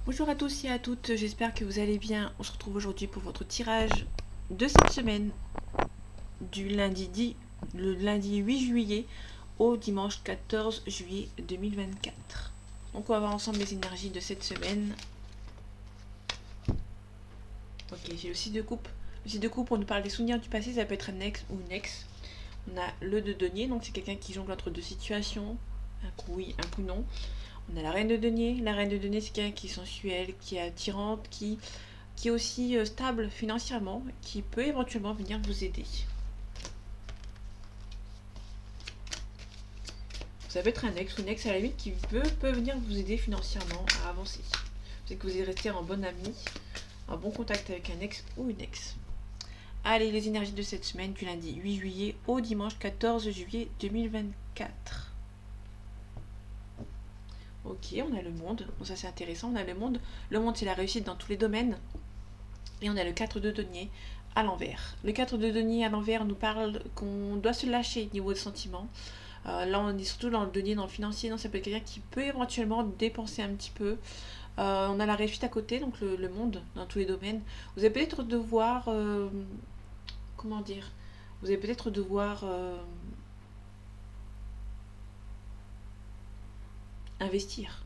Bonjour à tous et à toutes, j'espère que vous allez bien. On se retrouve aujourd'hui pour votre tirage de cette semaine, le lundi 8 juillet au dimanche 14 juillet 2024. Donc on va voir ensemble les énergies de cette semaine. Ok, j'ai le 6 de coupe. Le 6 de coupe, on nous parle des souvenirs du passé, ça peut être un ex ou une ex. On a le de denier, donc c'est quelqu'un qui jongle entre deux situations, un coup oui, un coup non. On a la reine de denier. La reine de denier, c'est quelqu'un qui est sensuelle, qui est attirante, qui est aussi stable financièrement, qui peut éventuellement venir vous aider. Ça peut être un ex ou une ex à la limite qui peut venir vous aider financièrement à avancer. C'est que vous êtes resté en bon ami, en bon contact avec un ex ou une ex. Allez, les énergies de cette semaine du lundi 8 juillet au dimanche 14 juillet 2024. Ok, on a le monde. Bon, ça c'est intéressant. On a le monde. Le monde, c'est la réussite dans tous les domaines. Et on a le 4 de denier à l'envers. Le 4 de denier à l'envers nous parle qu'on doit se lâcher niveau de sentiments. Là, on est surtout dans le denier, dans le financier. Donc, ça peut être quelqu'un qui peut éventuellement dépenser un petit peu. On a la réussite à côté, donc le monde dans tous les domaines. Vous allez peut-être devoir. Comment dire. Vous allez peut-être devoir investir.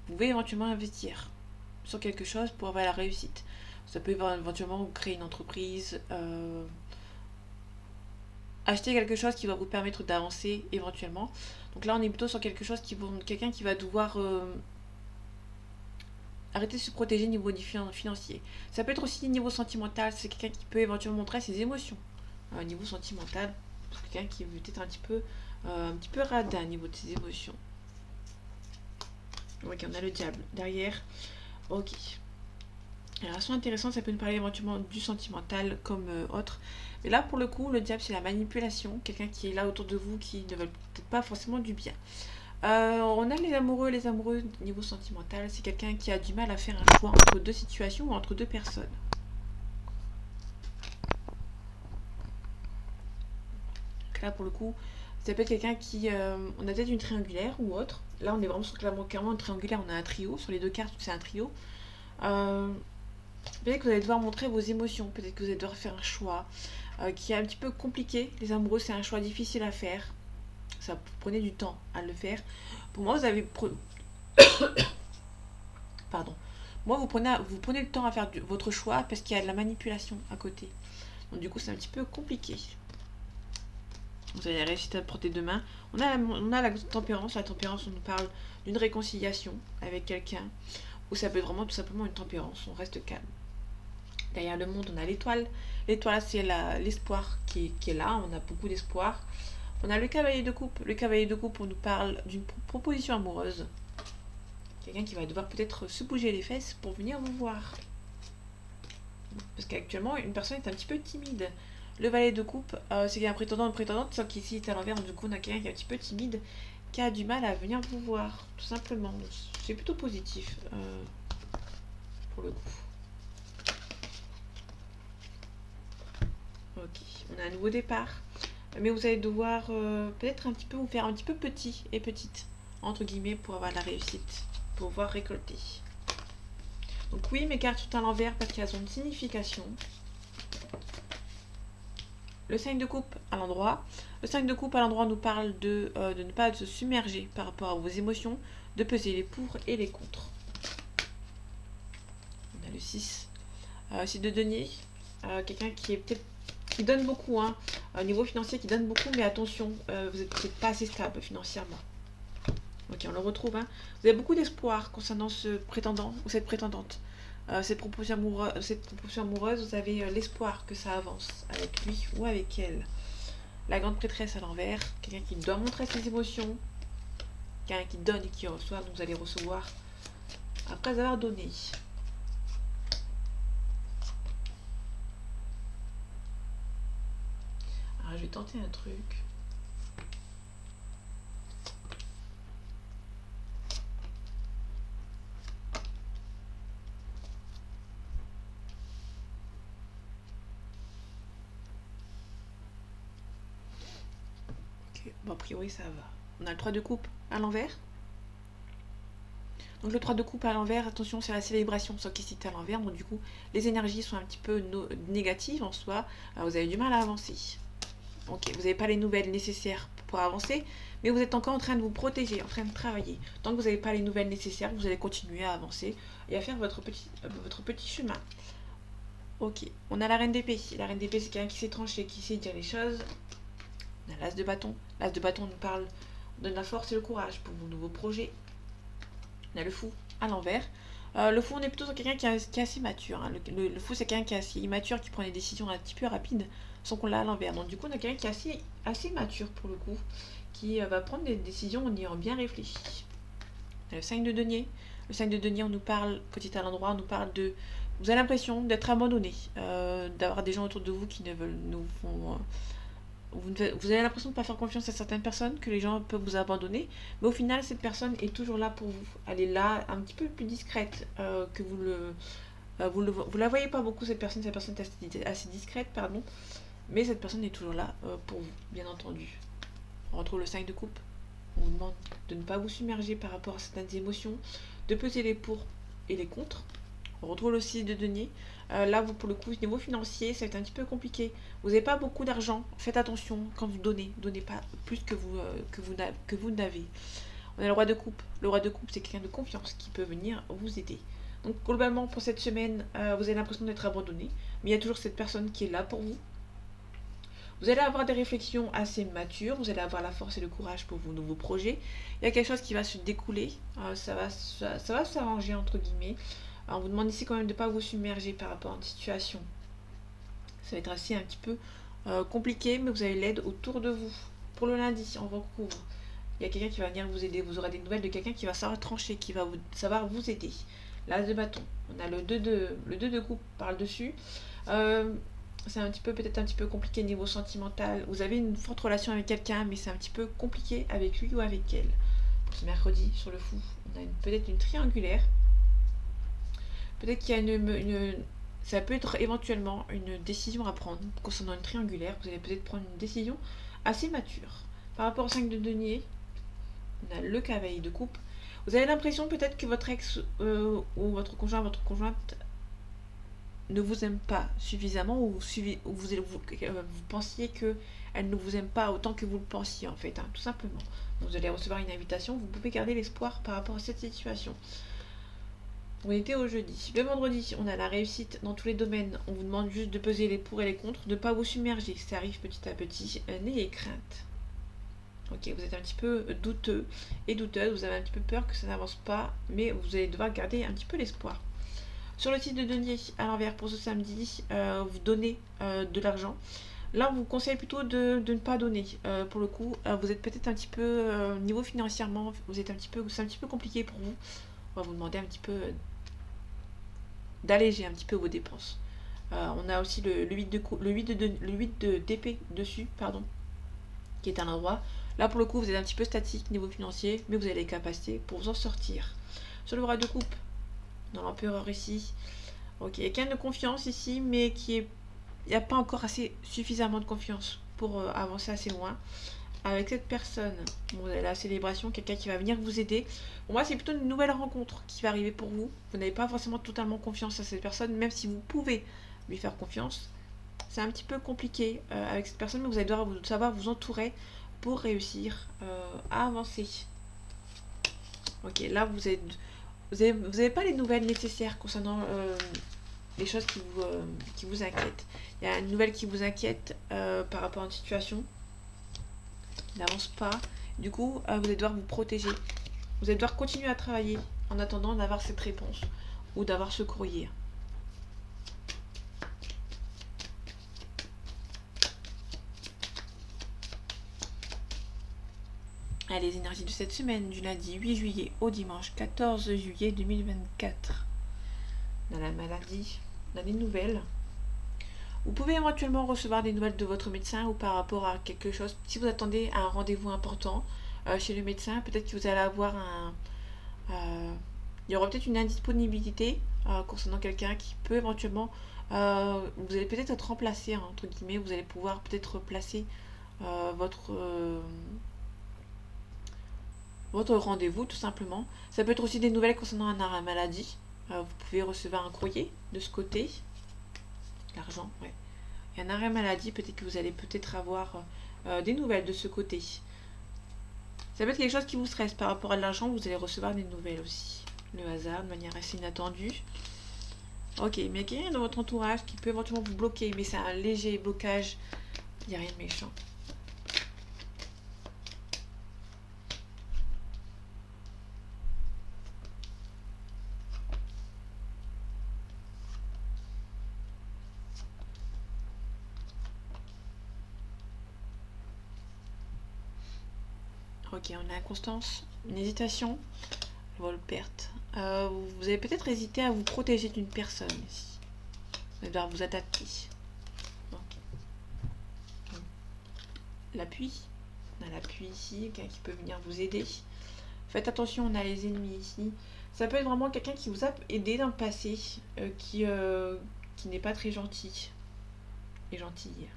Vous pouvez éventuellement investir sur quelque chose pour avoir la réussite. Ça peut éventuellement créer une entreprise, acheter quelque chose qui va vous permettre d'avancer éventuellement. Donc là, on est plutôt sur quelque chose quelqu'un qui va devoir arrêter de se protéger niveau financier. Ça peut être aussi niveau sentimental, c'est quelqu'un qui peut éventuellement montrer ses émotions. Niveau sentimental, c'est quelqu'un qui est peut-être un petit peu radin au niveau de ses émotions. Ok, on a le diable derrière. Ok. Alors, elles sont intéressantes, ça peut nous parler éventuellement du sentimental comme autre. Mais là, pour le coup, le diable, c'est la manipulation. Quelqu'un qui est là autour de vous qui ne veut peut-être pas forcément du bien. On a les amoureux niveau sentimental, c'est quelqu'un qui a du mal à faire un choix entre deux situations ou entre deux personnes. Donc là, pour le coup, ça peut être quelqu'un qui. On a peut-être une triangulaire ou autre. Là, on est vraiment sur clairement une triangulaire, on a un trio. Sur les deux cartes, c'est un trio. Euh, Peut-être que vous allez devoir montrer vos émotions, peut-être que vous allez devoir faire un choix qui est un petit peu compliqué. Les amoureux, c'est un choix difficile à faire. Ça prenait du temps à le faire. Pour moi, Pardon. Moi, vous prenez le temps à faire votre choix parce qu'il y a de la manipulation à côté. Donc, du coup, c'est un petit peu compliqué. Vous allez réussir à porter demain. On a la tempérance. La tempérance, on nous parle d'une réconciliation avec quelqu'un. Ou ça peut être vraiment tout simplement une tempérance. On reste calme. Derrière le monde, on a l'étoile. L'étoile, c'est l'espoir qui est là. On a beaucoup d'espoir. On a le cavalier de coupe. Le cavalier de coupe, on nous parle d'une proposition amoureuse. Quelqu'un qui va devoir peut-être se bouger les fesses pour venir vous voir. Parce qu'actuellement, une personne est un petit peu timide. Le valet de coupe, c'est un prétendant, une prétendante, sauf qu'ici, c'est à l'envers. Du coup, on a quelqu'un qui est un petit peu timide, qui a du mal à venir vous voir, tout simplement. C'est plutôt positif, pour le coup. Ok, on a un nouveau départ. Mais vous allez devoir peut-être un petit peu vous faire un petit peu petit et petite, entre guillemets, pour avoir la réussite, pour pouvoir récolter. Donc oui, mes cartes sont à l'envers parce qu'elles ont une signification. Le 5 de coupe à l'endroit. Le 5 de coupe à l'endroit nous parle de ne pas se submerger par rapport à vos émotions, de peser les pour et les contre. On a le 6. C'est de denier. Quelqu'un qui est peut-être qui donne beaucoup, hein, au niveau financier qui donne beaucoup, mais attention, vous n'êtes peut-être pas assez stable financièrement. Ok, on le retrouve. Hein. Vous avez beaucoup d'espoir concernant ce prétendant ou cette prétendante. Cette proposition amoureuse, vous avez l'espoir que ça avance avec lui ou avec elle. La grande prêtresse à l'envers, quelqu'un qui doit montrer ses émotions, quelqu'un qui donne et qui reçoit, donc vous allez recevoir après avoir donné. Alors je vais tenter un truc. Ok, bon a priori ça va. On a le 3 de coupe à l'envers. Donc le 3 de coupe à l'envers, attention, c'est la célébration, sauf qu'ici c'est à l'envers, donc du coup les énergies sont un petit peu négatives en soi, vous avez du mal à avancer. Ok, vous n'avez pas les nouvelles nécessaires pour avancer, mais vous êtes encore en train de vous protéger, en train de travailler. Tant que vous n'avez pas les nouvelles nécessaires, vous allez continuer à avancer et à faire votre petit chemin. Ok, on a la reine d'épée. La reine d'épée, c'est quelqu'un qui sait trancher, qui sait dire les choses. On a l'as de bâton. L'as de bâton nous parle de la force et le courage pour vos nouveaux projets. On a le fou à l'envers. Le fou, on est plutôt sur quelqu'un qui est assez mature. Hein. Le fou, c'est quelqu'un qui est assez immature, qui prend des décisions un petit peu rapides, sans qu'on l'a à l'envers. Donc du coup, on a quelqu'un qui est assez mature pour le coup, qui va prendre des décisions en ayant bien réfléchi. On a le 5 de denier. Le 5 de denier, on nous parle, quand il est à l'endroit, on nous parle de... Vous avez l'impression d'être abandonné, d'avoir des gens autour de vous qui ne veulent nous font... Vous avez l'impression de ne pas faire confiance à certaines personnes, que les gens peuvent vous abandonner, mais au final, cette personne est toujours là pour vous. Elle est là, un petit peu plus discrète que vous la voyez pas beaucoup, cette personne est assez discrète, pardon, mais cette personne est toujours là pour vous, bien entendu. On retrouve le 5 de coupe. On vous demande de ne pas vous submerger par rapport à certaines émotions, de peser les pour et les contre. On retrouve le 6 de denier. Là, vous, pour le coup, niveau financier, ça va être un petit peu compliqué. Vous n'avez pas beaucoup d'argent. Faites attention quand vous donnez. Donnez pas plus que vous n'avez. On a le roi de coupe. Le roi de coupe, c'est quelqu'un de confiance qui peut venir vous aider. Donc, globalement, pour cette semaine, vous avez l'impression d'être abandonné. Mais il y a toujours cette personne qui est là pour vous. Vous allez avoir des réflexions assez matures, vous allez avoir la force et le courage pour vos nouveaux projets. Il y a quelque chose qui va se découler, ça va s'arranger entre guillemets. On vous demande ici quand même de ne pas vous submerger par rapport à une situation. Ça va être assez un petit peu compliqué, mais vous avez l'aide autour de vous. Pour le lundi, on recouvre. Il y a quelqu'un qui va venir vous aider, vous aurez des nouvelles de quelqu'un qui va savoir trancher, qui va savoir vous aider. L'as de bâton, on a le 2 de coupe par le dessus. C'est peut-être un petit peu compliqué niveau sentimental. Vous avez une forte relation avec quelqu'un, mais c'est un petit peu compliqué avec lui ou avec elle. Pour ce mercredi, sur le fou, on a peut-être une triangulaire. Peut-être qu'il y a ça peut être éventuellement une décision à prendre concernant une triangulaire. Vous allez peut-être prendre une décision assez mature. Par rapport au 5 de denier, on a le cavalier de coupe. Vous avez l'impression peut-être que votre ex ou votre conjoint, votre conjointe ne vous aime pas suffisamment ou vous pensiez qu'elle ne vous aime pas autant que vous le pensiez en fait, hein, tout simplement. Donc vous allez recevoir une invitation, vous pouvez garder l'espoir par rapport à cette situation. On était au jeudi. Le vendredi, on a la réussite dans tous les domaines. On vous demande juste de peser les pour et les contre, de ne pas vous submerger. Ça arrive petit à petit. N'ayez crainte. Ok, vous êtes un petit peu douteux et douteuse. Vous avez un petit peu peur que ça n'avance pas, mais vous allez devoir garder un petit peu l'espoir. Sur le site de denier, à l'envers pour ce samedi, vous donnez de l'argent. Là, on vous conseille plutôt de ne pas donner. Pour le coup, vous êtes peut-être un petit peu, niveau financièrement, c'est un petit peu compliqué pour vous. On va vous demander un petit peu d'alléger un petit peu vos dépenses. On a aussi le 8 d'épée dessus, pardon, qui est à l'endroit. Là, pour le coup, vous êtes un petit peu statique niveau financier, mais vous avez les capacités pour vous en sortir. Sur le roi de coupe, dans l'empereur ici. Ok, il y a quelqu'un de confiance ici, mais il n'y a pas encore suffisamment de confiance pour avancer assez loin. Avec cette personne, vous avez la célébration, quelqu'un qui va venir vous aider. Pour moi, c'est plutôt une nouvelle rencontre qui va arriver pour vous. Vous n'avez pas forcément totalement confiance à cette personne, même si vous pouvez lui faire confiance. C'est un petit peu compliqué avec cette personne, mais vous allez devoir savoir vous entourer pour réussir à avancer. Ok, là, vous n'avez pas les nouvelles nécessaires concernant les choses qui vous inquiètent. Il y a une nouvelle qui vous inquiète par rapport à une situation qui n'avance pas. Du coup, vous allez devoir vous protéger. Vous allez devoir continuer à travailler en attendant d'avoir cette réponse ou d'avoir ce courrier. Allez, les énergies de cette semaine, du lundi 8 juillet au dimanche 14 juillet 2024. Dans la maladie, on a des nouvelles. Vous pouvez éventuellement recevoir des nouvelles de votre médecin ou par rapport à quelque chose. Si vous attendez un rendez-vous important chez le médecin, peut-être que vous allez avoir il y aura peut-être une indisponibilité concernant quelqu'un qui peut éventuellement... vous allez peut-être être remplacé, hein, entre guillemets. Vous allez pouvoir peut-être placer votre... votre rendez-vous tout simplement. Ça peut être aussi des nouvelles concernant un arrêt maladie. Vous pouvez recevoir un courrier de ce côté. L'argent, ouais. Et un arrêt maladie, peut-être que vous allez peut-être avoir des nouvelles de ce côté. Ça peut être quelque chose qui vous stresse par rapport à l'argent, vous allez recevoir des nouvelles aussi. Le hasard, de manière assez inattendue. Ok, mais il y a quelqu'un dans votre entourage qui peut éventuellement vous bloquer, mais c'est un léger blocage. Il n'y a rien de méchant. Ok, on a inconstance, une hésitation, vol perte. Vous avez peut-être hésité à vous protéger d'une personne ici. Vous allez devoir vous adapter. Okay. L'appui. On a l'appui ici, quelqu'un qui peut venir vous aider. Faites attention, on a les ennemis ici. Ça peut être vraiment quelqu'un qui vous a aidé dans le passé, qui n'est pas très gentil. Et gentille.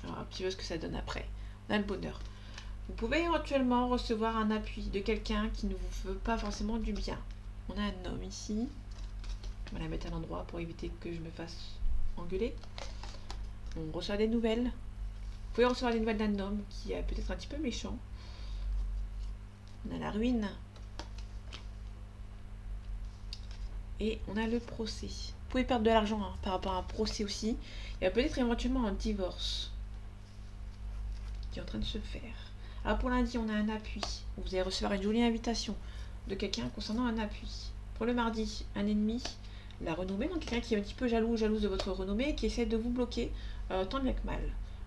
Alors un petit peu ce que ça donne après. On a le bonheur. Vous pouvez éventuellement recevoir un appui de quelqu'un qui ne vous veut pas forcément du bien. On a un homme ici. On va la mettre à l'endroit pour éviter que je me fasse engueuler. On reçoit des nouvelles. Vous pouvez recevoir des nouvelles d'un homme qui est peut-être un petit peu méchant. On a la ruine. Et on a le procès. Vous pouvez perdre de l'argent par rapport à un procès aussi. Il y a peut-être éventuellement un divorce qui est en train de se faire. Alors pour lundi, on a un appui. Vous allez recevoir une jolie invitation de quelqu'un concernant un appui. Pour le mardi, un ennemi, la renommée, donc quelqu'un qui est un petit peu jaloux, jalouse de votre renommée et qui essaie de vous bloquer tant bien que mal.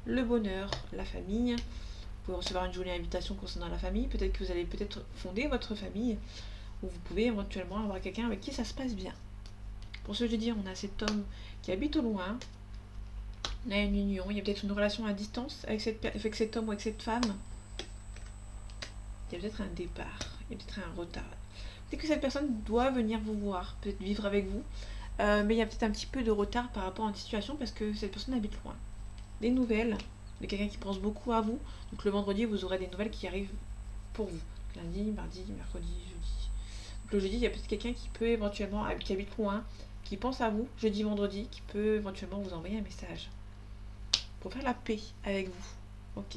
Le bonheur, la famille. Vous pouvez recevoir une jolie invitation concernant la famille. Peut-être que vous allez peut-être fonder votre famille ou vous pouvez éventuellement avoir quelqu'un avec qui ça se passe bien. Pour ce jeudi, on a cet homme qui habite au loin. On a une union, il y a peut-être une relation à distance avec cet homme ou avec cette femme. Il y a peut-être un départ, il y a peut-être un retard. Peut-être que cette personne doit venir vous voir, peut-être vivre avec vous, mais il y a peut-être un petit peu de retard par rapport à une situation parce que cette personne habite loin. Des nouvelles de quelqu'un qui pense beaucoup à vous. Donc le vendredi, vous aurez des nouvelles qui arrivent pour vous. Lundi, mardi, mercredi, jeudi. Donc le jeudi, il y a peut-être quelqu'un qui peut éventuellement, qui habite loin, qui pense à vous, jeudi, vendredi, qui peut éventuellement vous envoyer un message pour faire la paix avec vous. Ok.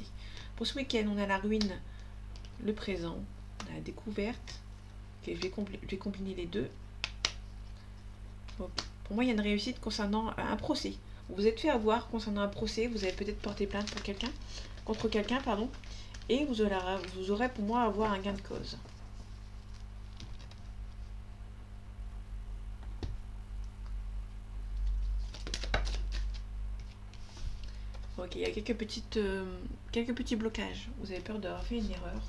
Pour ce week-end, on a la ruine, le présent, on a la découverte. Ok, je vais combiner les deux. Bon, pour moi, il y a une réussite concernant un procès. Vous vous êtes fait avoir concernant un procès, vous avez peut-être porté plainte pour quelqu'un, contre quelqu'un, pardon, et vous aurez pour moi avoir un gain de cause. Ok, il y a quelques petits blocages. Vous avez peur d'avoir fait une erreur.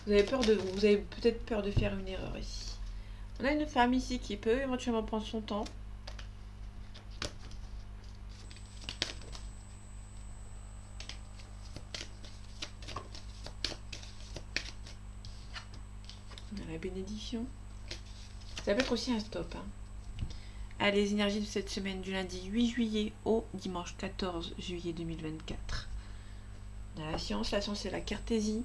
Vous avez peut-être peur de faire une erreur ici. On a une femme ici qui peut éventuellement prendre son temps. On a la bénédiction. Ça peut être aussi un stop. À les énergies de cette semaine du lundi 8 juillet au dimanche 14 juillet 2024. On a la science c'est la cartésie.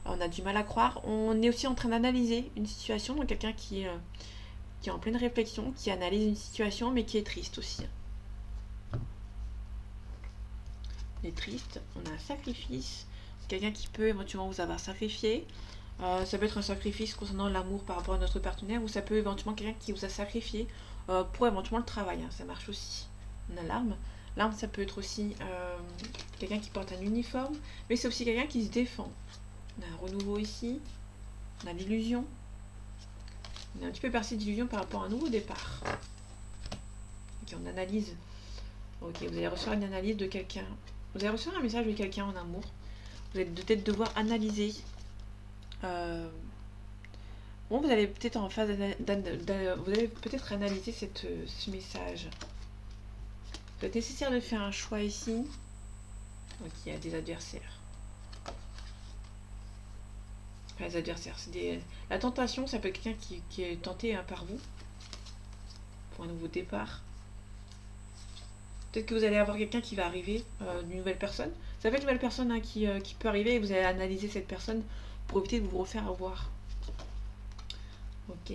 On a du mal à croire. On est aussi en train d'analyser une situation, donc quelqu'un qui est en pleine réflexion, qui analyse une situation mais qui est triste aussi. On est triste, on a un sacrifice, quelqu'un qui peut éventuellement vous avoir sacrifié. Ça peut être un sacrifice concernant l'amour par rapport à notre partenaire, ou ça peut éventuellement quelqu'un qui vous a sacrifié pour éventuellement le travail, ça marche aussi. On a l'arme. L'arme, ça peut être aussi quelqu'un qui porte un uniforme, mais c'est aussi quelqu'un qui se défend. On a un renouveau ici, on a l'illusion. On est un petit peu percé d'illusion par rapport à un nouveau départ. Ok, on analyse. Ok, vous allez recevoir une analyse de quelqu'un. Vous allez recevoir un message de quelqu'un en amour. Vous allez peut-être devoir analyser. Bon, vous allez peut-être en phase vous allez peut-être analyser ce message. Il va être nécessaire de faire un choix ici. Donc il y a des adversaires. Enfin, les adversaires, c'est la tentation, ça peut être quelqu'un qui est tenté par vous pour un nouveau départ. Peut-être que vous allez avoir quelqu'un qui va arriver, une nouvelle personne. Ça fait une nouvelle personne hein, qui peut arriver et vous allez analyser cette personne pour éviter de vous refaire avoir. Ok.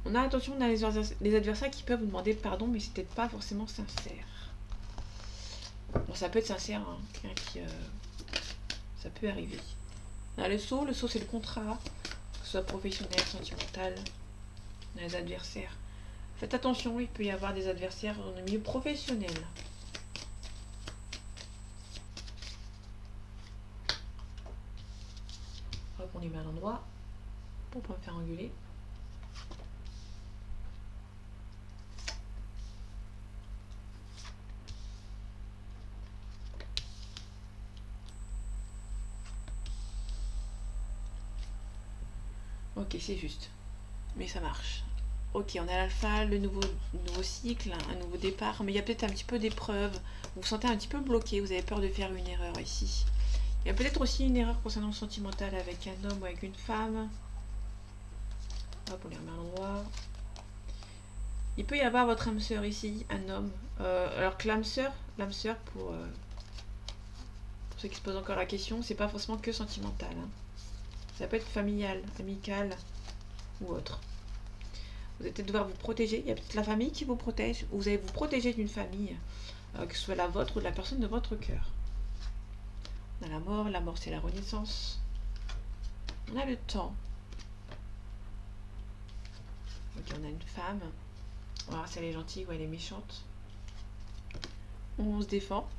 On a attention, on a les adversaires qui peuvent vous demander pardon, mais c'est peut-être pas forcément sincère. Bon, ça peut être sincère, hein, quelqu'un qui... ça peut arriver. On a le sceau c'est le contrat, que ce soit professionnel, sentimental. On a les adversaires. Faites attention, il peut y avoir des adversaires dans le milieu professionnel. Hop, on les met à l'endroit pour pas me faire engueuler. Ok, c'est juste. Mais ça marche. Ok, on a l'alpha, le nouveau cycle, un nouveau départ, mais il y a peut-être un petit peu d'épreuve. Vous vous sentez un petit peu bloqué, vous avez peur de faire une erreur ici. Il y a peut-être aussi une erreur concernant le sentimental avec un homme ou avec une femme. Hop, on les remet à l'endroit. Il peut y avoir votre âme sœur ici, un homme. Alors que l'âme sœur pour ceux qui se posent encore la question, c'est pas forcément que sentimental. Hein. Ça peut être familial, amical ou autre. Vous allez peut-être devoir vous protéger. Il y a peut-être la famille qui vous protège. Ou vous allez vous protéger d'une famille, que ce soit la vôtre ou de la personne de votre cœur. On a la mort c'est la renaissance. On a le temps. Ok, on a une femme. On va voir si elle est gentille ou elle est méchante. On se défend.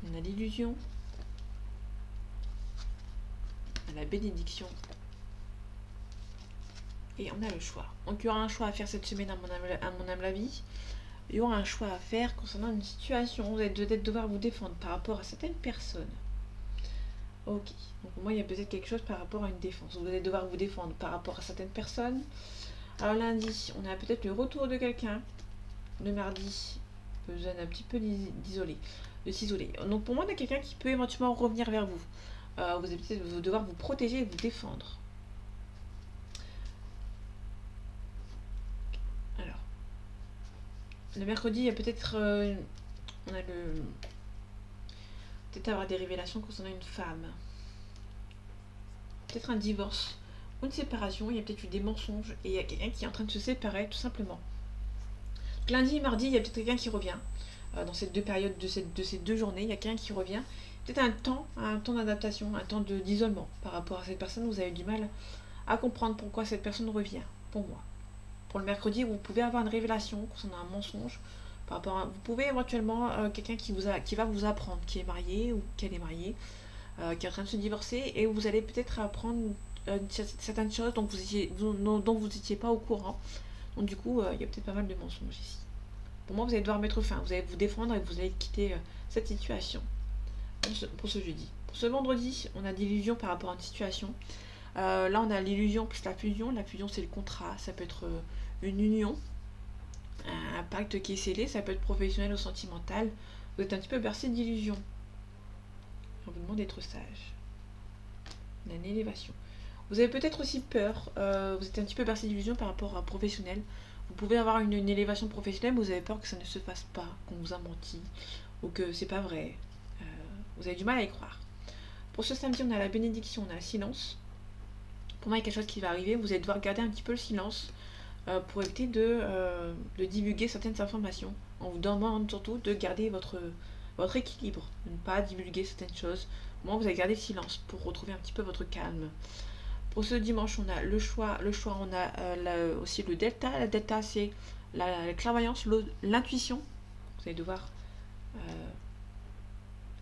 On a l'illusion. On a la bénédiction. Et on a le choix. Donc il y aura un choix à faire cette semaine à mon âme la vie. Il y aura un choix à faire concernant une situation. Vous allez peut-être devoir vous défendre par rapport à certaines personnes. Ok. Donc pour moi, il y a peut-être quelque chose par rapport à une défense. Vous allez devoir vous défendre par rapport à certaines personnes. Alors lundi, on a peut-être le retour de quelqu'un. Le mardi, besoin d'un petit peu de s'isoler. Donc pour moi, on a quelqu'un qui peut éventuellement revenir vers vous. Vous allez peut-être devoir vous protéger et vous défendre. Alors, le mercredi, il y a peut-être... on a le... Peut-être avoir des révélations concernant une femme. Peut-être un divorce ou une séparation. Il y a peut-être eu des mensonges et il y a quelqu'un qui est en train de se séparer, tout simplement. Donc, lundi et mardi, il y a peut-être quelqu'un qui revient. Dans ces deux périodes de ces 2 journées, il y a quelqu'un qui revient. Peut-être un temps d'adaptation, un temps d'isolement par rapport à cette personne. Vous avez du mal à comprendre pourquoi cette personne revient, pour moi. Pour le mercredi, vous pouvez avoir une révélation concernant un mensonge. Par rapport à, vous pouvez éventuellement quelqu'un qui va vous apprendre qui est marié ou qu'elle est mariée, qui est en train de se divorcer, et vous allez peut-être apprendre certaines choses dont vous n'étiez pas au courant. Donc du coup, il y a peut-être pas mal de mensonges ici. Pour moi, vous allez devoir mettre fin, vous allez vous défendre et vous allez quitter cette situation pour ce jeudi. Pour ce vendredi, on a d'illusions par rapport à une situation. Là, on a l'illusion plus la fusion. La fusion, c'est le contrat. Ça peut être une union, un pacte qui est scellé. Ça peut être professionnel ou sentimental. Vous êtes un petit peu bercé d'illusions. On vous demande d'être sage. On a une élévation. Vous avez peut-être aussi peur. Vous êtes un petit peu bercé d'illusions par rapport à un professionnel. Vous pouvez avoir une élévation professionnelle, mais vous avez peur que ça ne se fasse pas, qu'on vous a menti, ou que c'est pas vrai. Vous avez du mal à y croire. Pour ce samedi, on a la bénédiction, on a le silence. Pour moi, il y a quelque chose qui va arriver. Vous allez devoir garder un petit peu le silence pour éviter de divulguer certaines informations. On vous demande surtout de garder votre équilibre, de ne pas divulguer certaines choses. Moi, vous allez garder le silence pour retrouver un petit peu votre calme. Pour ce dimanche, on a le choix, on a aussi le delta. La delta, c'est la clairvoyance, l'intuition. Vous allez devoir...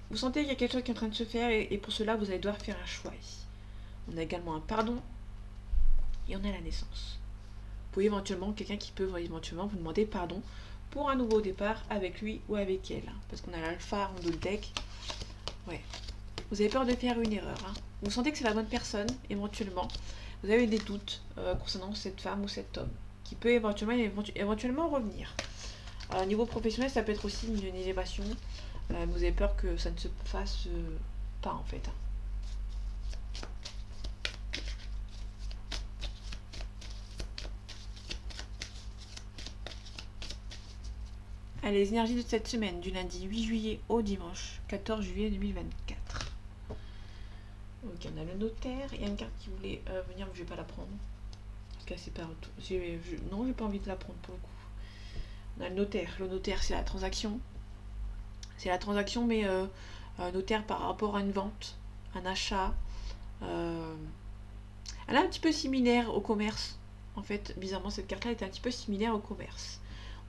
vous sentez qu'il y a quelque chose qui est en train de se faire et pour cela, vous allez devoir faire un choix ici. On a également un pardon et on a la naissance. Vous pouvez éventuellement, quelqu'un qui peut éventuellement vous demander pardon pour un nouveau départ avec lui ou avec elle. Parce qu'on a l'alpha en dos de deck. Ouais. Vous avez peur de faire une erreur. Hein. Vous sentez que c'est la bonne personne, éventuellement. Vous avez des doutes concernant cette femme ou cet homme qui peut éventuellement revenir. Au niveau professionnel, ça peut être aussi une élévation. Vous avez peur que ça ne se fasse pas en fait. les énergies de cette semaine, du lundi 8 juillet au dimanche 14 juillet 2024. Ok, on a le notaire. Il y a une carte qui voulait venir, mais je vais pas la prendre. Parce qu'elle c'est pas non, j'ai pas envie de la prendre pour le coup. On a le notaire. Le notaire, c'est la transaction. C'est la transaction, mais notaire par rapport à une vente, un achat. Elle est un petit peu similaire au commerce. En fait, bizarrement, cette carte-là est un petit peu similaire au commerce.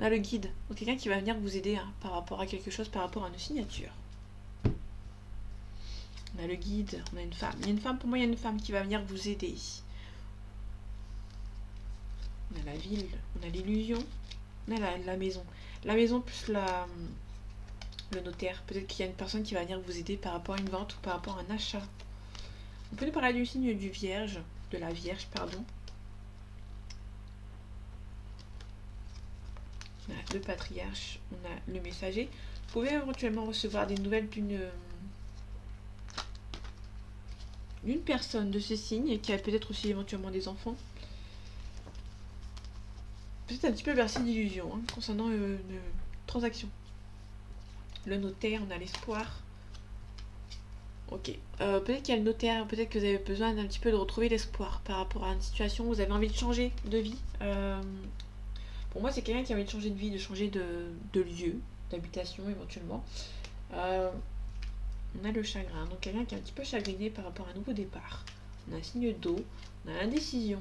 On a le guide, donc quelqu'un qui va venir vous aider par rapport à quelque chose, par rapport à une signature. On a le guide, on a une femme. Il y a une femme, pour moi, il y a une femme qui va venir vous aider. On a la ville, on a l'illusion, on a la maison. La maison plus le notaire. Peut-être qu'il y a une personne qui va venir vous aider par rapport à une vente ou par rapport à un achat. On peut nous parler du signe du vierge, de la vierge, pardon. On a le patriarche, on a le messager. Vous pouvez éventuellement recevoir des nouvelles d'une personne de ce signe qui a peut-être aussi éventuellement des enfants. Peut-être un petit peu versé d'illusion concernant une transaction. Le notaire, on a l'espoir. Ok. Peut-être qu'il y a le notaire, peut-être que vous avez besoin d'un petit peu de retrouver l'espoir par rapport à une situation, vous avez envie de changer de vie. Pour moi, c'est quelqu'un qui a envie de changer de vie, de changer de lieu, d'habitation éventuellement. On a le chagrin, donc quelqu'un qui est un petit peu chagriné par rapport à un nouveau départ. On a un signe d'eau, on a l'indécision,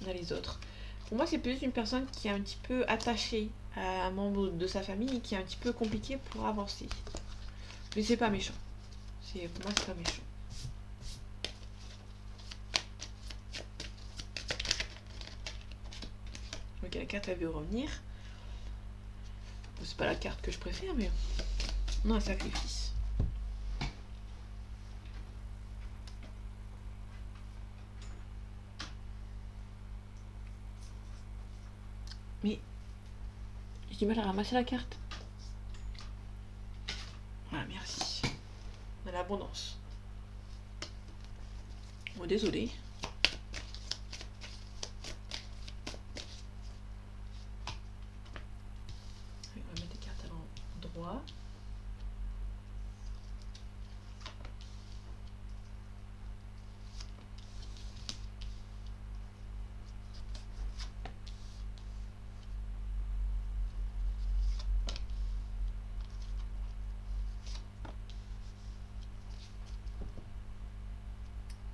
on a les autres. Pour moi, c'est plus une personne qui est un petit peu attachée à un membre de sa famille et qui est un petit peu compliqué pour avancer. Mais c'est pas méchant. Pour moi, c'est pas méchant. Ok, la carte, elle veut revenir. C'est pas la carte que je préfère, mais on a un sacrifice. Mais j'ai du mal à ramasser la carte. Voilà, merci. On a l'abondance. Oh, désolé. On va mettre les cartes à l'endroit.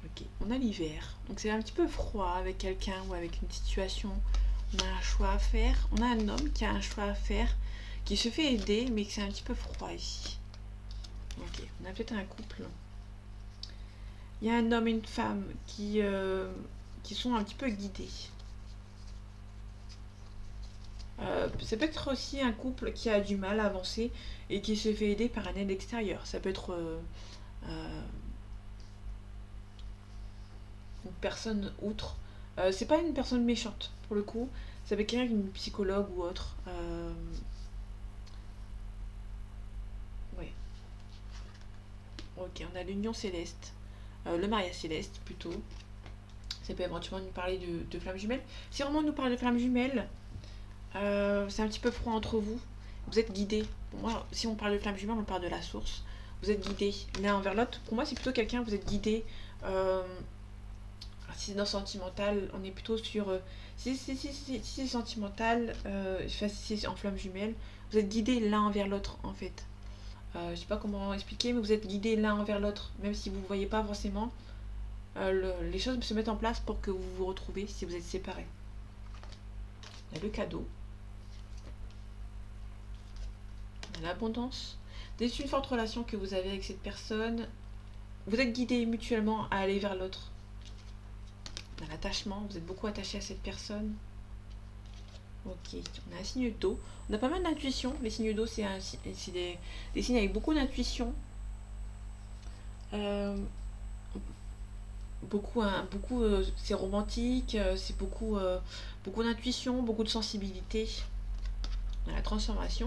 Ok, on a l'hiver. Donc c'est un petit peu froid avec quelqu'un ou avec une situation. On a un choix à faire. On a un homme qui a un choix à faire, qui se fait aider, mais que c'est un petit peu froid ici. Ok, on a peut-être un couple. Il y a un homme et une femme qui sont un petit peu guidés. Ça peut être aussi un couple qui a du mal à avancer et qui se fait aider par un aide extérieure. Ça peut être une personne outre. C'est pas une personne méchante pour le coup. Ça peut être quelqu'un, une psychologue ou autre. Ouais. Ok, on a l'union céleste. Le mariage céleste plutôt. Ça peut éventuellement nous parler de flammes jumelles. Si vraiment on nous parle de flammes jumelles, c'est un petit peu froid entre vous. Vous êtes guidés. Pour moi, si on parle de flammes jumelles, on parle de la source. Vous êtes guidés l'un envers l'autre. Pour moi, c'est plutôt quelqu'un, vous êtes guidés. Si c'est dans sentimental, on est plutôt sur. Si c'est sentimental, si c'est en flammes jumelles, vous êtes guidés l'un envers l'autre en fait. Je sais pas comment expliquer, mais vous êtes guidés l'un envers l'autre, même si vous ne voyez pas forcément. Les choses se mettent en place pour que vous vous retrouvez si vous êtes séparés. On a le cadeau. On a l'abondance. Dès une forte relation que vous avez avec cette personne, vous êtes guidés mutuellement à aller vers l'autre. On a l'attachement, vous êtes beaucoup attaché à cette personne. Ok, on a un signe d'eau. On a pas mal d'intuition. Les signes d'eau, c'est des signes avec beaucoup d'intuition. C'est romantique, c'est beaucoup d'intuition, beaucoup de sensibilité. On a la transformation.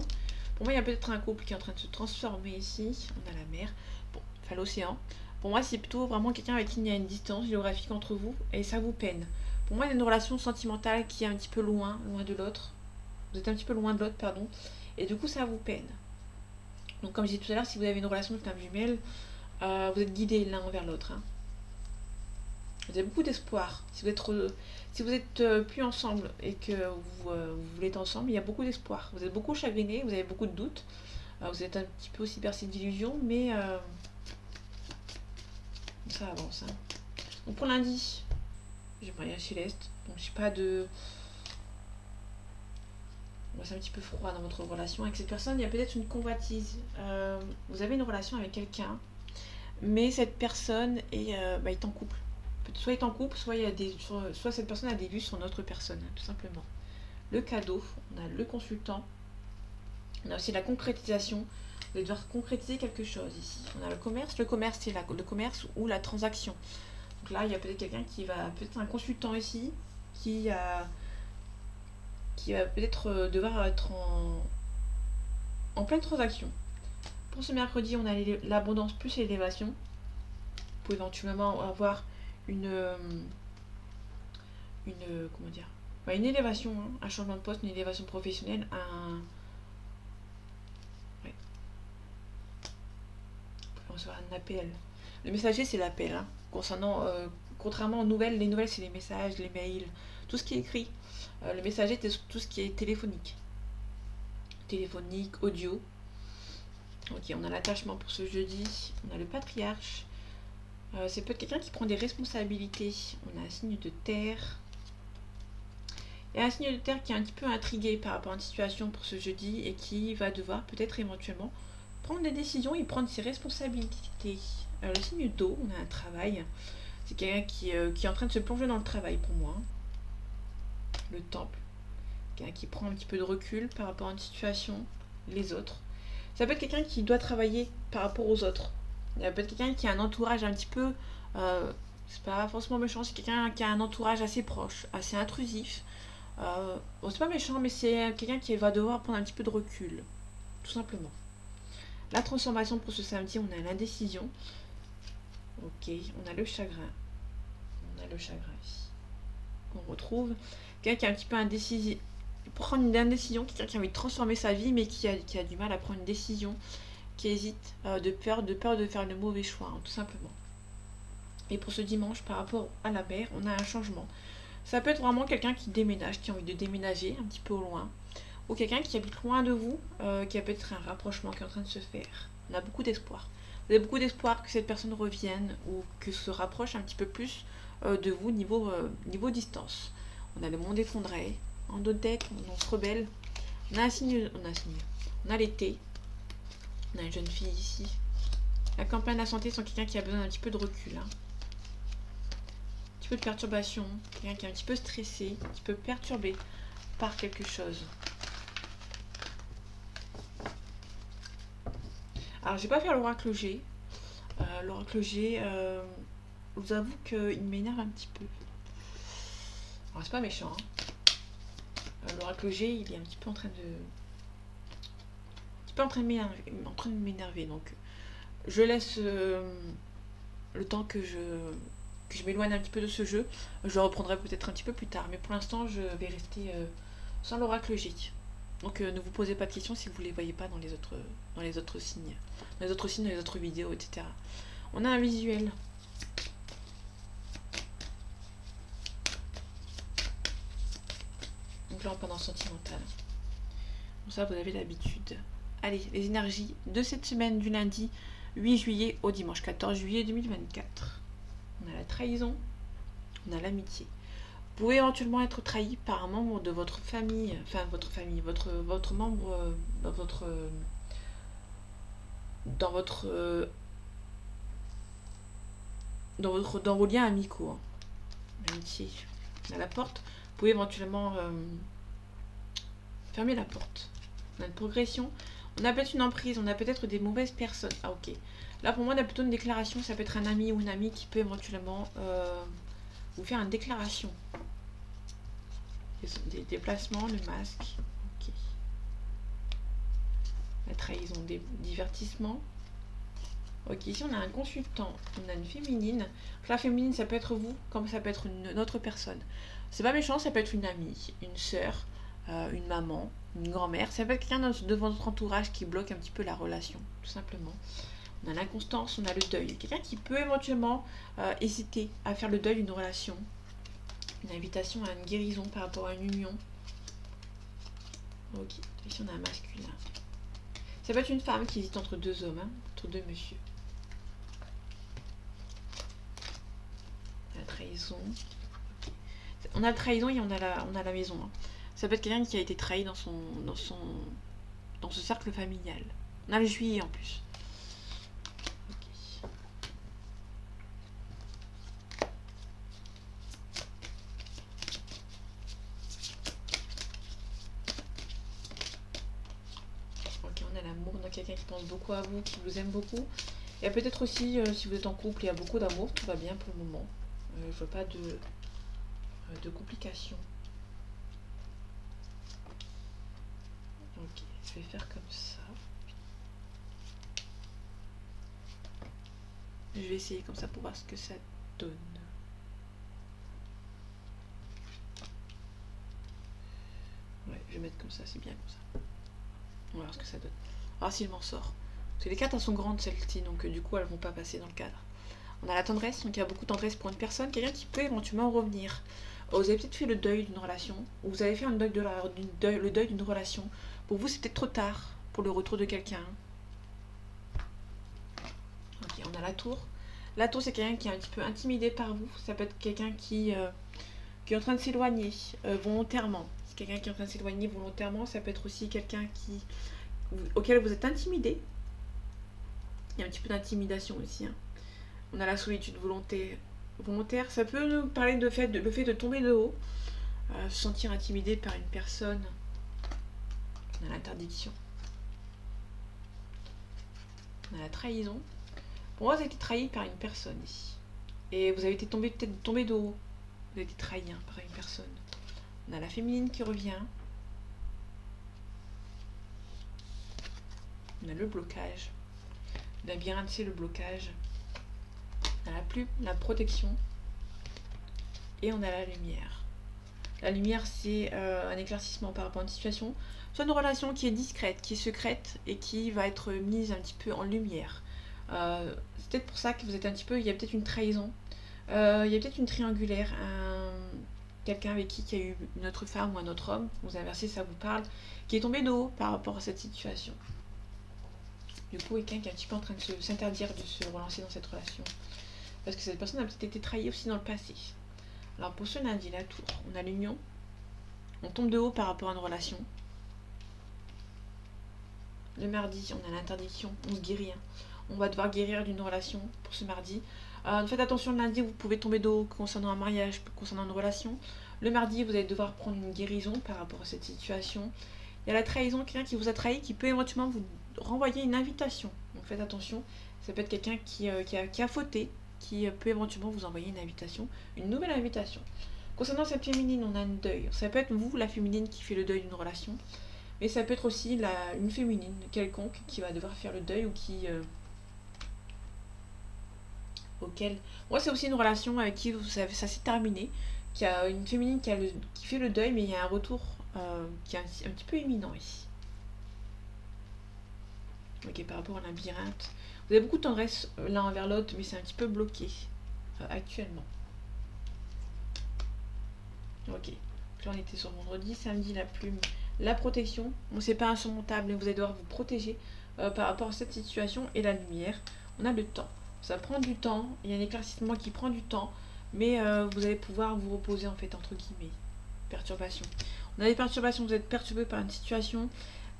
Pour moi, il y a peut-être un couple qui est en train de se transformer ici. On a la mer, enfin l'océan. Pour moi, c'est plutôt vraiment quelqu'un avec qui il y a une distance géographique entre vous et ça vous peine. Pour moi, il y a une relation sentimentale qui est un petit peu loin de l'autre. Vous êtes un petit peu loin de l'autre, pardon. et du coup ça vous peine. Donc comme je disais tout à l'heure, si vous avez une relation de flamme jumelle, vous êtes guidés l'un envers l'autre. Hein. Vous avez beaucoup d'espoir. Si vous êtes plus ensemble et que vous voulez être ensemble, il y a beaucoup d'espoir. Vous êtes beaucoup chagrinés, vous avez beaucoup de doutes. Vous êtes un petit peu aussi bercé d'illusions, mais ça avance. Hein. Donc pour lundi, j'ai mariage céleste. Donc j'ai pas de... C'est un petit peu froid dans votre relation avec cette personne. Il y a peut-être une convoitise. Vous avez une relation avec quelqu'un, mais cette personne est en couple. Soit il est en couple, soit cette personne a des vues sur notre personne, tout simplement. Le cadeau, on a le consultant, on a aussi la concrétisation. Vous allez devoir concrétiser quelque chose ici. On a le commerce c'est le commerce ou la transaction. Donc là, il y a peut-être quelqu'un peut-être un consultant ici, qui va peut-être devoir être en pleine transaction. Pour ce mercredi, on a l'abondance plus l'élévation. Vous pouvez éventuellement avoir une élévation, hein, un changement de poste, une élévation professionnelle, on peut recevoir un appel. Le messager, c'est l'appel. Hein. Contrairement aux nouvelles, les nouvelles, c'est les messages, les mails, tout ce qui est écrit. Le messager, c'est tout ce qui est téléphonique. Téléphonique, audio. Ok, on a l'attachement pour ce jeudi. On a le patriarche. C'est peut-être quelqu'un qui prend des responsabilités. On a un signe de terre. Il y a un signe de terre qui est un petit peu intrigué par rapport à une situation pour ce jeudi et qui va devoir peut-être éventuellement prendre des décisions et prendre ses responsabilités. Le signe d'eau, on a un travail. C'est quelqu'un qui est en train de se plonger dans le travail pour moi. Le temple. Quelqu'un qui prend un petit peu de recul par rapport à une situation, les autres. Ça peut être quelqu'un qui doit travailler par rapport aux autres. Il y a peut-être quelqu'un qui a un entourage un petit peu... c'est pas forcément méchant, c'est quelqu'un qui a un entourage assez proche, assez intrusif. C'est pas méchant, mais c'est quelqu'un qui va devoir prendre un petit peu de recul. Tout simplement. La transformation pour ce samedi, on a l'indécision. Ok, on a le chagrin. On a le chagrin ici. On retrouve quelqu'un qui est un petit peu indécis. Prendre une indécision, quelqu'un qui a envie de transformer sa vie, mais qui a du mal à prendre une décision, qui hésite, de peur de faire le mauvais choix, hein, tout simplement. Et pour ce dimanche, par rapport à la mer, on a un changement. Ça peut être vraiment quelqu'un qui déménage, qui a envie de déménager un petit peu au loin, ou quelqu'un qui habite loin de vous, qui a peut-être un rapprochement qui est en train de se faire. On a beaucoup d'espoir. Vous avez beaucoup d'espoir que cette personne revienne ou que se rapproche un petit peu plus de vous niveau distance. On a le monde effondré. En d'autres decks, on se rebelle. On a l'été. On a une jeune fille ici. La campagne de la santé sont quelqu'un qui a besoin d'un petit peu de recul. Hein. Un petit peu de perturbation. Quelqu'un qui est un petit peu stressé, un petit peu perturbé par quelque chose. Alors, je vais pas faire l'oracle G. L'oracle G, je vous avoue qu'il m'énerve un petit peu. Alors, c'est pas méchant. Hein. L'oracle G, il est un petit peu en train de m'énerver. Donc, je laisse le temps que je m'éloigne un petit peu de ce jeu. Je le reprendrai peut-être un petit peu plus tard. Mais pour l'instant, je vais rester sans l'oracle G. Donc, ne vous posez pas de questions si vous ne les voyez pas dans les autres signes. Dans les autres signes, dans les autres vidéos, etc. On a un visuel. Donc là, on part dans sentimental. Bon, ça, vous avez l'habitude. Allez, les énergies de cette semaine du lundi 8 juillet au dimanche 14 juillet 2024. On a la trahison, on a l'amitié. Vous pouvez éventuellement être trahi par un membre de votre famille, votre membre dans vos liens amicaux. Hein. L'amitié. On a la porte. Vous pouvez éventuellement fermer la porte. On a une progression. On a peut-être une emprise, on a peut-être des mauvaises personnes. Ah ok. Là pour moi on a plutôt une déclaration, ça peut être un ami ou une amie qui peut éventuellement vous faire une déclaration. Des déplacements, le masque. Ok. La trahison, des divertissements. Ok, ici on a un consultant, on a une féminine. Donc, la féminine ça peut être vous, comme ça peut être une autre personne. C'est pas méchant, ça peut être une amie, une sœur, une maman, une grand-mère. Ça peut être quelqu'un de votre entourage qui bloque un petit peu la relation, tout simplement. On a l'inconstance, on a le deuil. Quelqu'un qui peut éventuellement hésiter à faire le deuil d'une relation. Une invitation à une guérison par rapport à une union. Ok, ici on a un masculin. Ça peut être une femme qui hésite entre deux hommes, hein, entre deux messieurs. La trahison. On a la trahison et on a la maison. Hein. Ça peut être quelqu'un qui a été trahi dans ce cercle familial. On a le juillet en plus. Okay. Ok, on a l'amour. On a quelqu'un qui pense beaucoup à vous, qui vous aime beaucoup. Et peut-être aussi, si vous êtes en couple, il y a beaucoup d'amour, tout va bien pour le moment. Je vois pas de complications. Ok, je vais faire comme ça. Je vais essayer comme ça pour voir ce que ça donne. Ouais, je vais mettre comme ça, c'est bien comme ça. On va voir ce que ça donne. Alors s'il m'en sort. Parce que les cartes elles sont grandes celles-ci, donc du coup elles vont pas passer dans le cadre. On a la tendresse, donc il y a beaucoup de tendresse pour une personne, quelqu'un qui peut éventuellement revenir. Vous avez peut-être fait le deuil d'une relation, ou vous avez fait le deuil d'une relation. Pour vous c'est peut-être trop tard pour le retour de quelqu'un. Ok, on a la tour. La tour c'est quelqu'un qui est un petit peu intimidé par vous. Ça peut être quelqu'un qui est en train de s'éloigner volontairement. C'est quelqu'un qui est en train de s'éloigner volontairement. Ça peut être aussi quelqu'un auquel vous êtes intimidé. Il y a un petit peu d'intimidation aussi. Hein. On a la solitude volontaire. Ça peut nous parler le fait de tomber de haut, se sentir intimidé par une personne. On a l'interdiction. On a la trahison. Pour moi, vous avez été trahi par une personne ici. Et vous avez été peut-être tombé de haut. Vous avez été trahi par une personne. On a la féminine qui revient. On a le blocage. On a bien c'est le blocage. On a la plume, la protection. Et on a la lumière. La lumière, c'est un éclaircissement par rapport à une situation. Soit une relation qui est discrète, qui est secrète et qui va être mise un petit peu en lumière. C'est peut-être pour ça que vous êtes un petit peu... Il y a peut-être une trahison. Il y a peut-être une triangulaire. Quelqu'un avec qui il y a eu une autre femme ou un autre homme. Vous inversez, ça vous parle. Qui est tombé de haut par rapport à cette situation. Du coup, quelqu'un qui est un petit peu en train de s'interdire de se relancer dans cette relation. Parce que cette personne a peut-être été trahie aussi dans le passé. Alors pour ce lundi, la tour, on a l'union. On tombe de haut par rapport à une relation. Le mardi, on a l'interdiction. On se guérit. Hein. On va devoir guérir d'une relation pour ce mardi. Faites attention le lundi, vous pouvez tomber de haut concernant un mariage, concernant une relation. Le mardi, vous allez devoir prendre une guérison par rapport à cette situation. Il y a la trahison, quelqu'un qui vous a trahi, qui peut éventuellement vous renvoyer une invitation. Donc faites attention, ça peut être quelqu'un qui a fauté, qui peut éventuellement vous envoyer une invitation, une nouvelle invitation. Concernant cette féminine, on a un deuil. Ça peut être vous, la féminine, qui fait le deuil d'une relation, mais ça peut être aussi une féminine quelconque qui va devoir faire le deuil ou qui... auquel... Moi, c'est aussi une relation avec qui ça s'est terminé, qui a une féminine qui fait le deuil, mais il y a un retour qui est un petit peu imminent ici. Ok, par rapport à un labyrinthe. Vous avez beaucoup de tendresse l'un envers l'autre, mais c'est un petit peu bloqué actuellement. Ok, là on était sur vendredi, samedi la plume, la protection. Bon, c'est pas insurmontable, mais vous allez devoir vous protéger par rapport à cette situation et la lumière. On a le temps. Ça prend du temps, il y a un éclaircissement qui prend du temps, mais vous allez pouvoir vous reposer en fait, entre guillemets. Perturbation. On a des perturbations, vous êtes perturbé par une situation,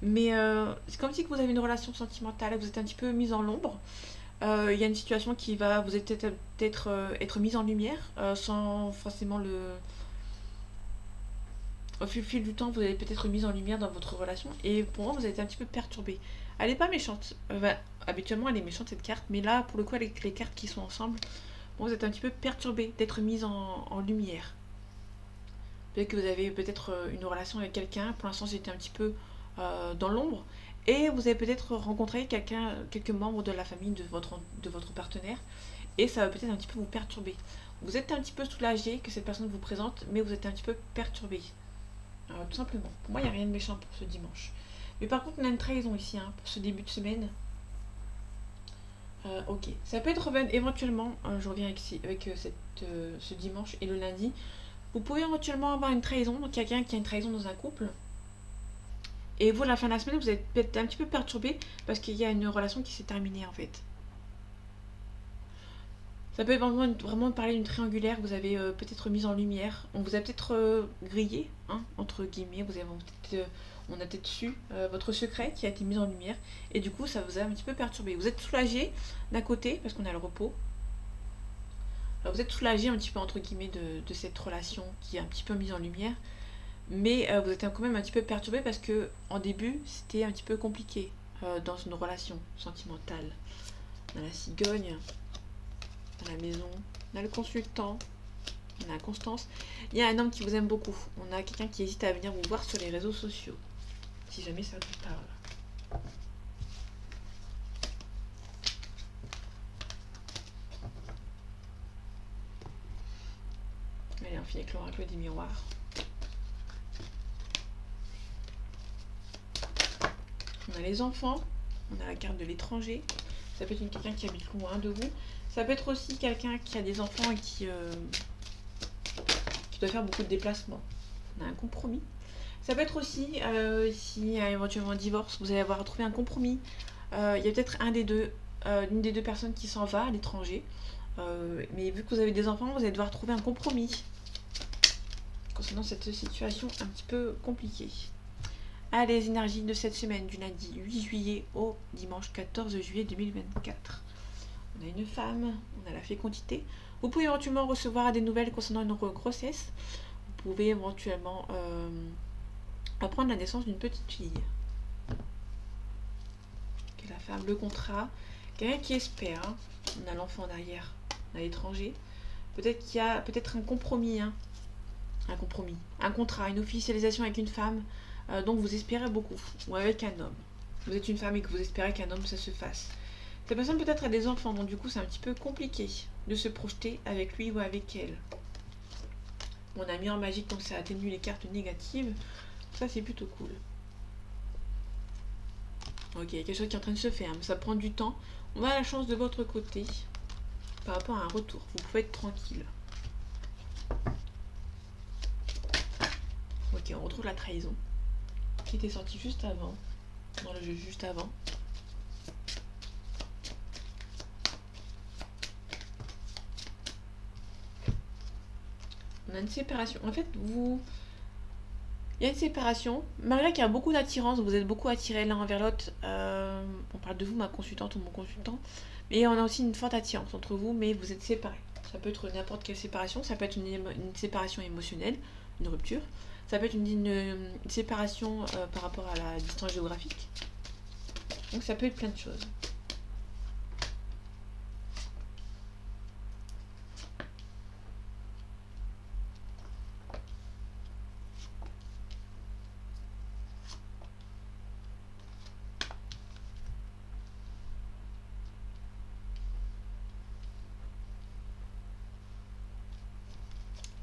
mais c'est comme si vous avez une relation sentimentale, vous êtes un petit peu mise en l'ombre. Il y a une situation qui va vous peut-être être mise en lumière sans forcément le... Au fil du temps, vous allez peut-être mise en lumière dans votre relation et pour moi, vous êtes un petit peu perturbé. Elle n'est pas méchante. Habituellement, elle est méchante cette carte, mais là, pour le coup, avec les cartes qui sont ensemble, bon, vous êtes un petit peu perturbé d'être mise en lumière. Peut-être que vous avez peut-être une relation avec quelqu'un. Pour l'instant, c'était un petit peu dans l'ombre. Et vous avez peut-être rencontré quelques membres de la famille de votre partenaire. Et ça va peut-être un petit peu vous perturber. Vous êtes un petit peu soulagé que cette personne vous présente, mais vous êtes un petit peu perturbé. Tout simplement. Pour moi, il n'y a rien de méchant pour ce dimanche. Mais par contre, on a une trahison ici, hein, pour ce début de semaine. Ok. Ça peut être éventuellement, je reviens avec ce dimanche et le lundi. Vous pouvez éventuellement avoir une trahison, donc quelqu'un qui a une trahison dans un couple. Et vous, à la fin de la semaine, vous êtes peut-être un petit peu perturbé parce qu'il y a une relation qui s'est terminée en fait. Ça peut vraiment parler d'une triangulaire, vous avez peut-être mise en lumière, on vous a peut-être grillé, hein, entre guillemets, on a peut-être su votre secret qui a été mis en lumière, et du coup ça vous a un petit peu perturbé. Vous êtes soulagé d'un côté, parce qu'on a le repos. Alors, vous êtes soulagé un petit peu entre guillemets de cette relation qui est un petit peu mise en lumière, mais vous êtes quand même un petit peu perturbé parce que en début c'était un petit peu compliqué dans une relation sentimentale. On a la cigogne, dans la maison, on a le consultant, on a Constance. Il y a un homme qui vous aime beaucoup. On a quelqu'un qui hésite à venir vous voir sur les réseaux sociaux. Si jamais ça vous parle. Allez, on finit avec l'oracle des miroirs. On a les enfants, on a la carte de l'étranger. Ça peut être quelqu'un qui habite loin de vous. Ça peut être aussi quelqu'un qui a des enfants et qui doit faire beaucoup de déplacements. On a un compromis. Ça peut être aussi, s'il y a éventuellement un divorce, vous allez avoir trouvé un compromis. Il y a peut-être une des deux personnes qui s'en va à l'étranger. Mais vu que vous avez des enfants, vous allez devoir trouver un compromis concernant cette situation un petit peu compliquée. Allez, les énergies de cette semaine, du lundi 8 juillet au dimanche 14 juillet 2024. On a une femme, on a la fécondité. Vous pouvez éventuellement recevoir des nouvelles concernant une grossesse. Vous pouvez éventuellement apprendre la naissance d'une petite fille. Okay, la femme, le contrat. Quelqu'un qui espère. Hein. On a l'enfant derrière, on a l'étranger. Peut-être qu'il y a un compromis. Hein. Un contrat, une officialisation avec une femme. Donc vous espérez beaucoup. Ou avec un homme. Vous êtes une femme et que vous espérez qu'un homme ça se fasse. Cette personne peut-être a des enfants, donc du coup c'est un petit peu compliqué de se projeter avec lui ou avec elle. On a mis en magique, donc ça atténue les cartes négatives. Ça c'est plutôt cool. Ok, il y a quelque chose qui est en train de se faire, mais ça prend du temps. On va à la chance de votre côté par rapport à un retour. Vous pouvez être tranquille. Ok, on retrouve la trahison qui était sortie juste avant, dans le jeu juste avant. On a une séparation. En fait, il y a une séparation. Malgré qu'il y a beaucoup d'attirance, vous êtes beaucoup attirés l'un envers l'autre. On parle de vous, ma consultante ou mon consultant. Mais on a aussi une forte attirance entre vous, mais vous êtes séparés. Ça peut être n'importe quelle séparation. Ça peut être une séparation émotionnelle, une rupture. Ça peut être une séparation par rapport à la distance géographique. Donc ça peut être plein de choses.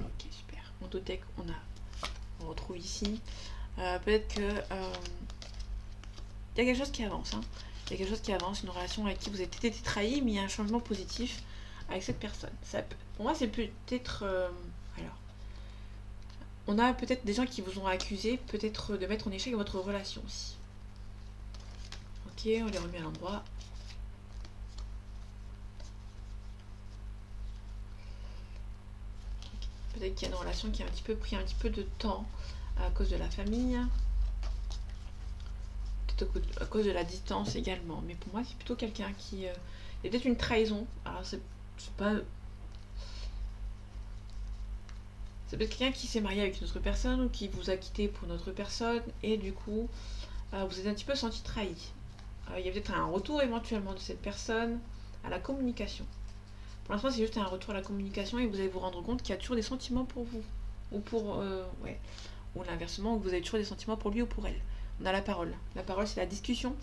Ok, super. Montotech, on retrouve ici. Peut-être que il y a quelque chose qui avance. Hein. Il y a quelque chose qui avance, une relation avec qui vous avez été trahi, mais il y a un changement positif avec cette personne. Pour moi, c'est peut-être... alors, on a peut-être des gens qui vous ont accusé, peut-être de mettre en échec votre relation aussi. Ok, on les remet à l'endroit. Peut-être qu'il y a une relation qui a pris un petit peu de temps à cause de la famille. Peut-être à cause de la distance également. Mais pour moi, c'est plutôt quelqu'un qui... il y a peut-être une trahison. Alors, c'est pas... C'est peut-être quelqu'un qui s'est marié avec une autre personne ou qui vous a quitté pour une autre personne. Et du coup, vous êtes un petit peu senti trahi. Il y a peut-être un retour éventuellement de cette personne à la communication. Pour l'instant, c'est juste un retour à la communication et vous allez vous rendre compte qu'il y a toujours des sentiments pour vous. Ou pour... ouais. Ou l'inversement, vous avez toujours des sentiments pour lui ou pour elle. On a la parole. La parole, c'est la discussion.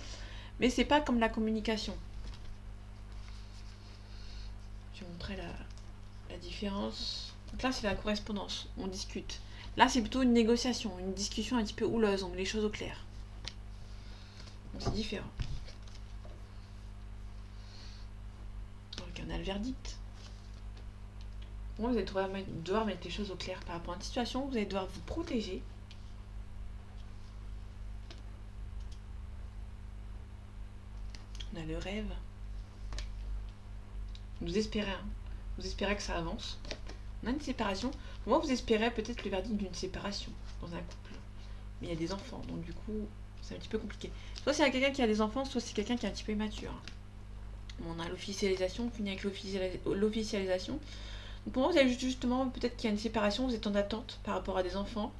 Mais c'est pas comme la communication. Je vais montrer la différence. Donc là, c'est la correspondance. On discute. Là, c'est plutôt une négociation, une discussion un petit peu houleuse, on met les choses au clair. Donc c'est différent. Donc on a le verdict. Pour moi, vous allez devoir mettre les choses au clair par rapport à une situation, vous allez devoir vous protéger. On a le rêve. Vous espérez, hein. Vous espérez que ça avance. On a une séparation. Pour moi, vous espérez peut-être le verdict d'une séparation dans un couple. Mais il y a des enfants, donc du coup, c'est un petit peu compliqué. Soit c'est quelqu'un qui a des enfants, soit c'est quelqu'un qui est un petit peu immature. On a l'officialisation, on finit avec l'officialisation. Donc pour moi, vous avez justement, peut-être qu'il y a une séparation, vous êtes en attente par rapport à des enfants.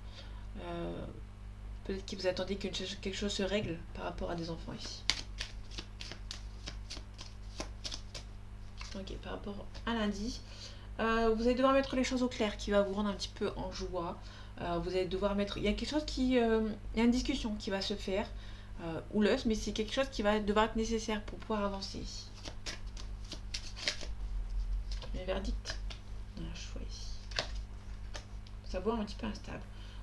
Peut-être que vous attendez que quelque chose se règle par rapport à des enfants ici. Ok, par rapport à lundi, vous allez devoir mettre les choses au clair qui va vous rendre un petit peu en joie. Vous allez devoir mettre... Il y a quelque chose qui... il y a une discussion qui va se faire, houleuse, mais c'est quelque chose qui va devoir être nécessaire pour pouvoir avancer ici. Le verdict. On a un choix ici. Savoir un petit peu instable.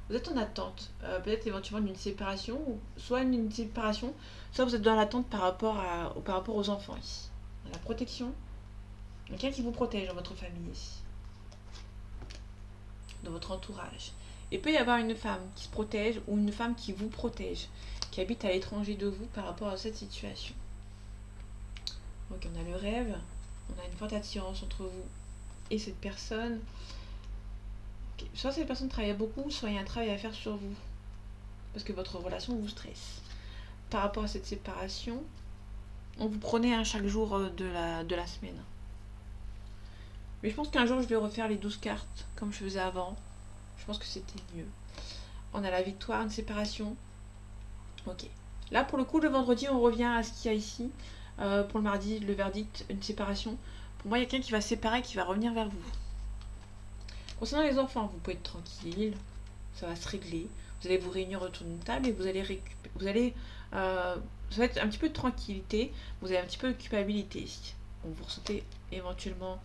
Vous êtes en attente, peut-être éventuellement d'une séparation, ou soit une séparation, soit vous êtes dans l'attente par rapport aux enfants ici. La protection. Quelqu'un qui vous protège dans votre famille ici. Dans votre entourage. Il peut y avoir une femme qui se protège ou une femme qui vous protège, qui habite à l'étranger de vous par rapport à cette situation. Donc on a le rêve, on a une forte attirance entre vous et cette personne. Okay. Soit cette personne travaille beaucoup, soit il y a un travail à faire sur vous. Parce que votre relation vous stresse. Par rapport à cette séparation, on vous prenait chaque jour de la semaine. Mais je pense qu'un jour je vais refaire les 12 cartes comme je faisais avant. Je pense que c'était mieux. On a la victoire, une séparation. Ok. Là pour le coup le vendredi on revient à ce qu'il y a ici. Pour le mardi, le verdict, une séparation. Pour moi il y a quelqu'un qui va se séparer, qui va revenir vers vous. Concernant les enfants, vous pouvez être tranquille. Ça va se régler. Vous allez vous réunir autour d'une table et vous allez récupérer. Ça va être un petit peu de tranquillité. Vous avez un petit peu de culpabilité ici. Donc vous ressentez éventuellement.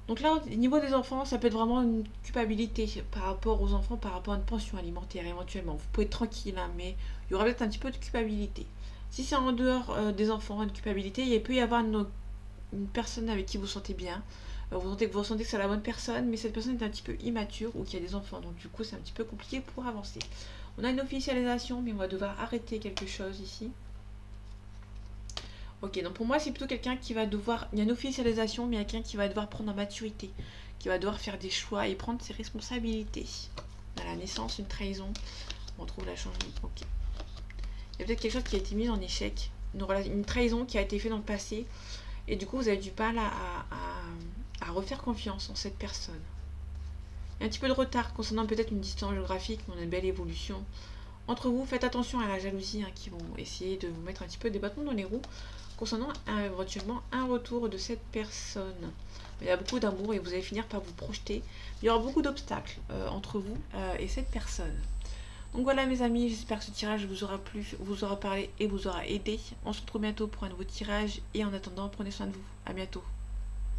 Donc là, au niveau des enfants, ça peut être vraiment une culpabilité par rapport aux enfants, par rapport à une pension alimentaire éventuellement. Vous pouvez être tranquille, hein, mais il y aura peut-être un petit peu de culpabilité. Si c'est en dehors des enfants, une culpabilité, il peut y avoir une personne avec qui vous sentez bien. Vous ressentez que c'est la bonne personne, mais cette personne est un petit peu immature ou qu'il y a des enfants. Donc du coup, c'est un petit peu compliqué pour avancer. On a une officialisation, mais on va devoir arrêter quelque chose ici. Ok, donc pour moi, c'est plutôt quelqu'un qui va devoir... Il y a une officialisation, mais il y a quelqu'un qui va devoir prendre en maturité, qui va devoir faire des choix et prendre ses responsabilités. À la naissance, une trahison. On retrouve la changement. Ok. Il y a peut-être quelque chose qui a été mis en échec. Une trahison qui a été faite dans le passé. Et du coup, vous avez du mal à refaire confiance en cette personne. Il y a un petit peu de retard concernant peut-être une distance géographique, mais on a une belle évolution. Entre vous, faites attention à la jalousie, hein, qui vont essayer de vous mettre un petit peu des bâtons dans les roues concernant éventuellement un retour de cette personne. Il y a beaucoup d'amour et vous allez finir par vous projeter. Il y aura beaucoup d'obstacles entre vous et cette personne. Donc voilà mes amis, j'espère que ce tirage vous aura plu, vous aura parlé et vous aura aidé. On se retrouve bientôt pour un nouveau tirage et en attendant, prenez soin de vous. À bientôt.